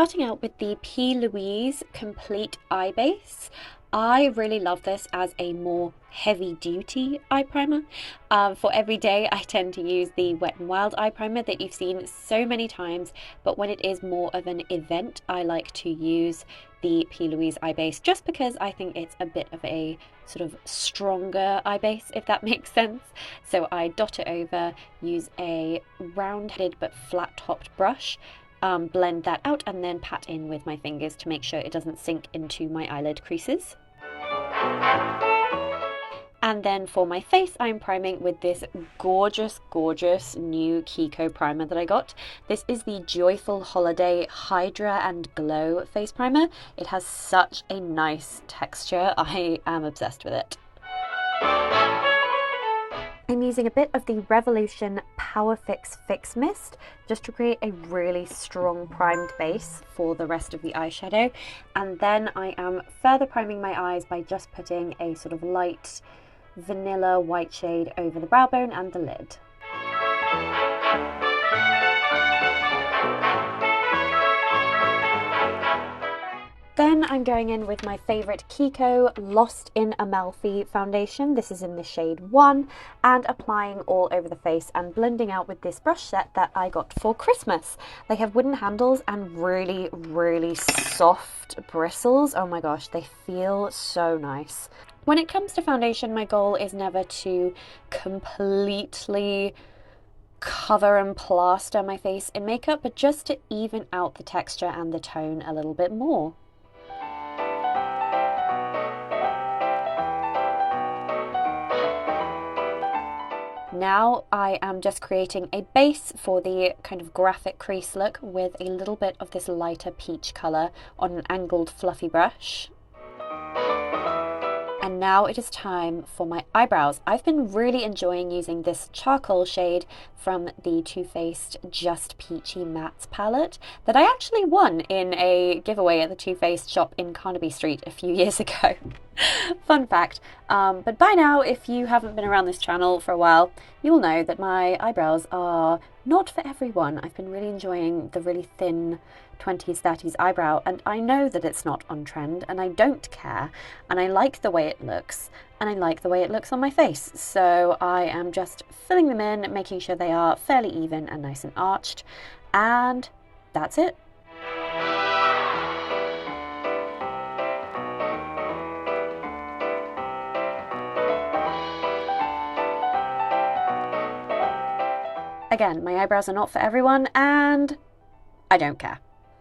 starting out with the PLouise Complete Eye Base. I really love this as a more heavy duty eye primer. For every day I tend to use the Wet n Wild eye primer that you've seen so many times, but when it is more of an event I like to use the PLouise eye base, just because I think it's a bit of a sort of stronger eye base, if that makes sense. So I dot it over, use a round-headed but flat-topped brush, blend that out and then pat in with my fingers to make sure it doesn't sink into my eyelid creases. And then for my face, I'm priming with this gorgeous new Kiko primer that I got. This is the Joyful Holiday Hydra&Glow face primer. It has such a nice texture. I am obsessed with it. I'm using a bit of the Revolution Power Fix Mist just to create a really strong primed base for the rest of the eyeshadow. And then I am further priming my eyes by just putting a sort of light vanilla white shade over the brow bone and the lid. Then I'm going in with my favourite Kiko Lost in Amalfi foundation. This is in the shade 1, and applying all over the face and blending out with this brush set that I got for Christmas. They have wooden handles and really soft bristles. Oh my gosh, they feel so nice. When it comes to foundation, my goal is never to completely cover and plaster my face in makeup, but just to even out the texture and the tone a little bit more. Now I am just creating a base for the kind of graphic crease look with a little bit of this lighter peach colour on an angled fluffy brush. And now it is time for my eyebrows. I've been really enjoying using this charcoal shade from the Too Faced Just Peachy Mattes palette that I actually won in a giveaway at the Too Faced shop in Carnaby Street a few years ago. Fun fact. But by now, if you haven't been around this channel for a while, you'll know that my eyebrows are not for everyone. I've been really enjoying the really thin 20s, 30s eyebrow, and I know that it's not on trend, and I don't care, and I like the way it looks, and I like the way it looks on my face. So I am just filling them in, making sure they are fairly even and nice and arched, and that's it. Again, my eyebrows are not for everyone, and I don't care.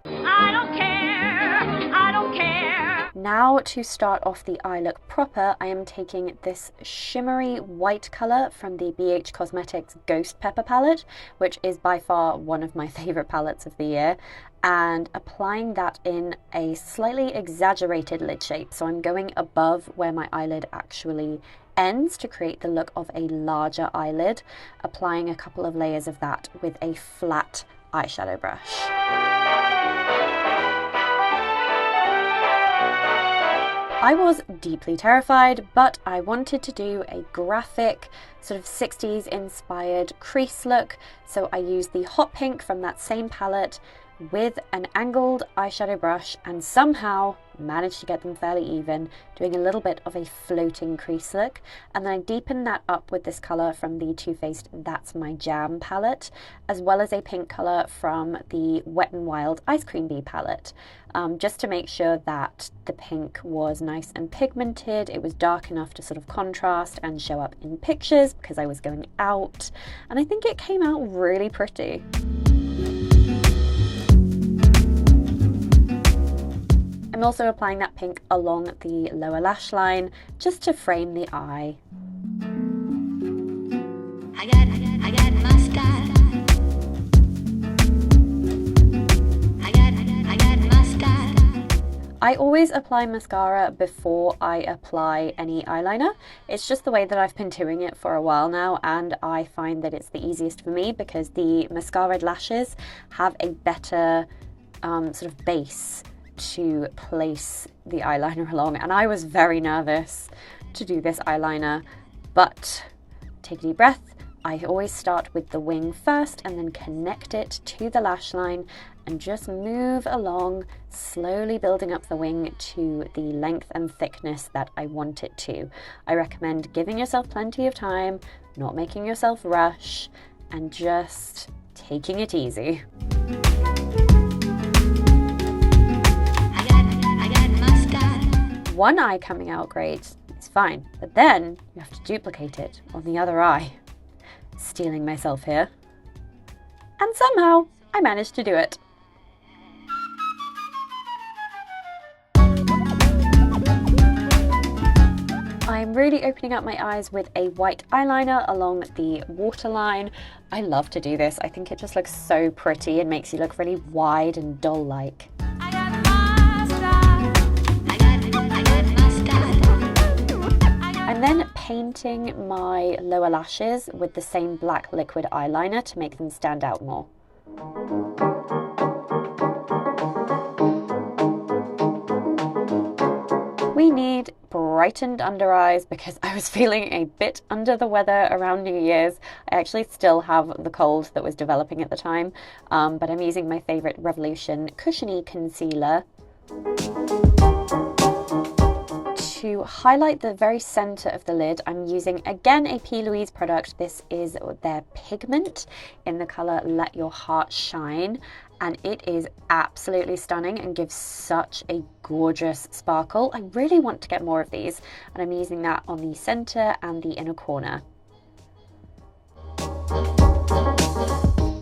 I don't care, I don't care. Now to start off the eye look proper, I am taking this shimmery white colour from the BH Cosmetics Ghost Pepper palette, which is by far one of my favourite palettes of the year, and applying that in a slightly exaggerated lid shape. So I'm going above where my eyelid actually ends to create the look of a larger eyelid, applying a couple of layers of that with a flat eyeshadow brush. I was deeply terrified, but I wanted to do a graphic, sort of 60s inspired crease look, so I used the hot pink from that same palette with an angled eyeshadow brush and somehow managed to get them fairly even, doing a little bit of a floating crease look. And then I deepened that up with this colour from the Too Faced That's My Jam palette, as well as a pink colour from the Wet n Wild Ice Cream Bee palette, just to make sure that the pink was nice and pigmented. It was dark enough to sort of contrast and show up in pictures because I was going out, and I think it came out really pretty. I'm also applying that pink along the lower lash line just to frame the eye. I got mascara. I got mascara. I always apply mascara before I apply any eyeliner. It's just the way that I've been doing it for a while now, and I find that it's the easiest for me because the mascara lashes have a better sort of base to place the eyeliner along, and I was very nervous to do this eyeliner, but take a deep breath. I always start with the wing first and then connect it to the lash line and just move along, slowly building up the wing to the length and thickness that I want it to. I recommend giving yourself plenty of time, not making yourself rush, and just taking it easy. One eye coming out great, it's fine, but then you have to duplicate it on the other eye. Stealing myself here. And somehow I managed to do it. I'm really opening up my eyes with a white eyeliner along the waterline. I love to do this. I think it just looks so pretty and makes you look really wide and doll-like. I'm then painting my lower lashes with the same black liquid eyeliner to make them stand out more. We need brightened under eyes because I was feeling a bit under the weather around New Year's. I actually still have the cold that was developing at the time, but I'm using my favorite Revolution cushiony concealer to highlight the very center of the lid. I'm using again a PLouise product. This is their pigment in the color Let Your Heart Shine, and it is absolutely stunning and gives such a gorgeous sparkle. I really want to get more of these, and I'm using that on the center and the inner corner.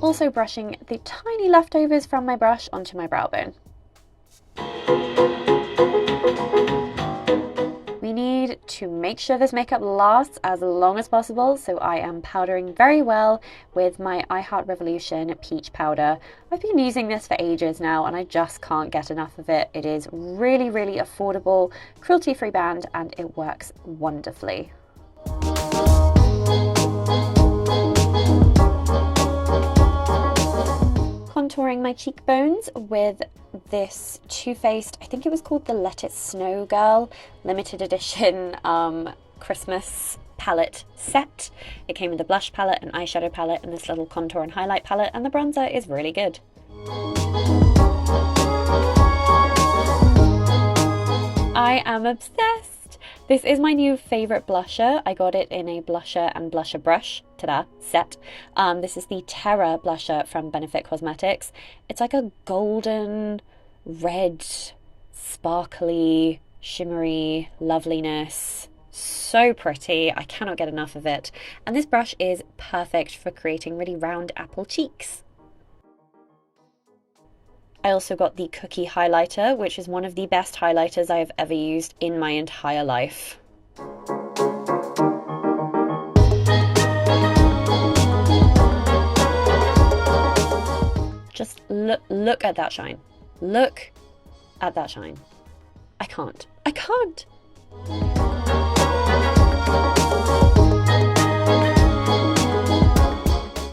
Also brushing the tiny leftovers from my brush onto my brow bone. We need to make sure this makeup lasts as long as possible, so I am powdering very well with my I Heart Revolution Peach Powder. I've been using this for ages now and I just can't get enough of it. It is really, really affordable, cruelty-free brand, and it works wonderfully. Contouring my cheekbones with this Too Faced, I think it was called the Let It Snow Girl limited edition Christmas palette set. It came with a blush palette, an eyeshadow palette, and this little contour and highlight palette, and the bronzer is really good. I am obsessed! This is my new favourite blusher. I got it in a blusher and blusher brush, ta-da, set. This is the Terra blusher from Benefit Cosmetics. It's like a golden, red, sparkly, shimmery loveliness. So pretty. I cannot get enough of it. And this brush is perfect for creating really round apple cheeks. I also got the Cookie highlighter, which is one of the best highlighters I have ever used in my entire life. Just look at that shine. Look at that shine. I can't.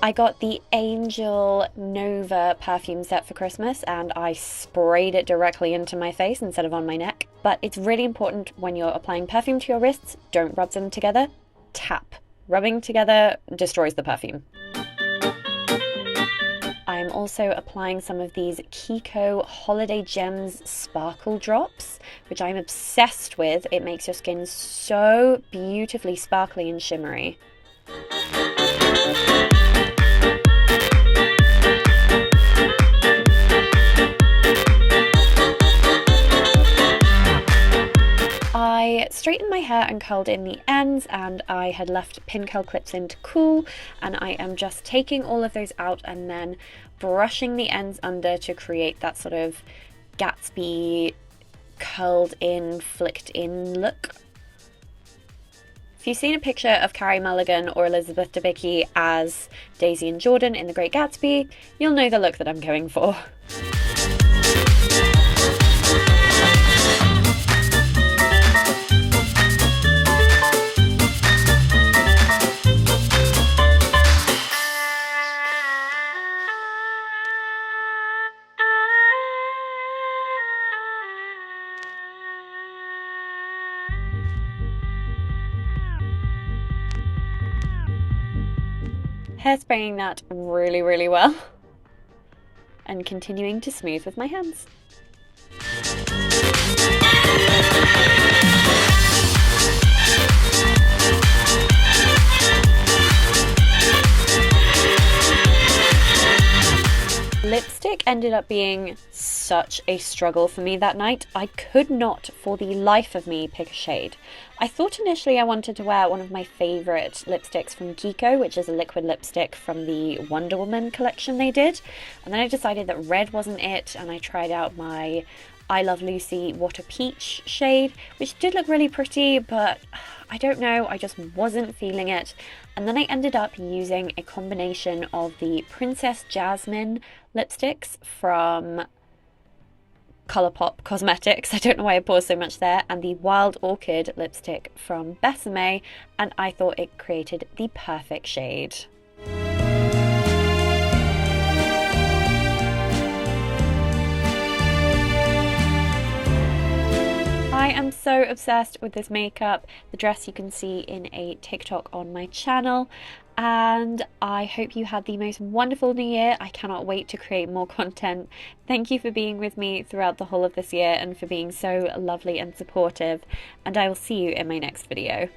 I got the Angel Nova perfume set for Christmas and I sprayed it directly into my face instead of on my neck. But it's really important when you're applying perfume to your wrists, don't rub them together, tap. Rubbing together destroys the perfume. I'm also applying some of these Kiko Holiday Gems Sparkle Drops, which I'm obsessed with. It makes your skin so beautifully sparkly and shimmery. I straightened my hair and curled in the ends, and I had left pin curl clips in to cool, and I am just taking all of those out and then brushing the ends under to create that sort of Gatsby curled in, flicked in look. If you've seen a picture of Carey Mulligan or Elizabeth Debicki as Daisy and Jordan in The Great Gatsby, you'll know the look that I'm going for. Hairspraying that really, really well. and continuing to smooth with my hands. Lipstick ended up being such a struggle for me that night. I could not for the life of me pick a shade. I thought initially I wanted to wear one of my favourite lipsticks from Kiko, which is a liquid lipstick from the Wonder Woman collection they did. And then I decided that red wasn't it, and I tried out my I Love Lucy Water Peach shade, which did look really pretty, but I don't know, I just wasn't feeling it. And then I ended up using a combination of the Princess Jasmine lipsticks from Colourpop Cosmetics, I don't know why I paused so much there, and the Wild Orchid lipstick from Bésame, and I thought it created the perfect shade. I am so obsessed with this makeup, the dress you can see in a TikTok on my channel, and I hope you had the most wonderful new year. I cannot wait to create more content. Thank you for being with me throughout the whole of this year and for being so lovely and supportive, and I will see you in my next video.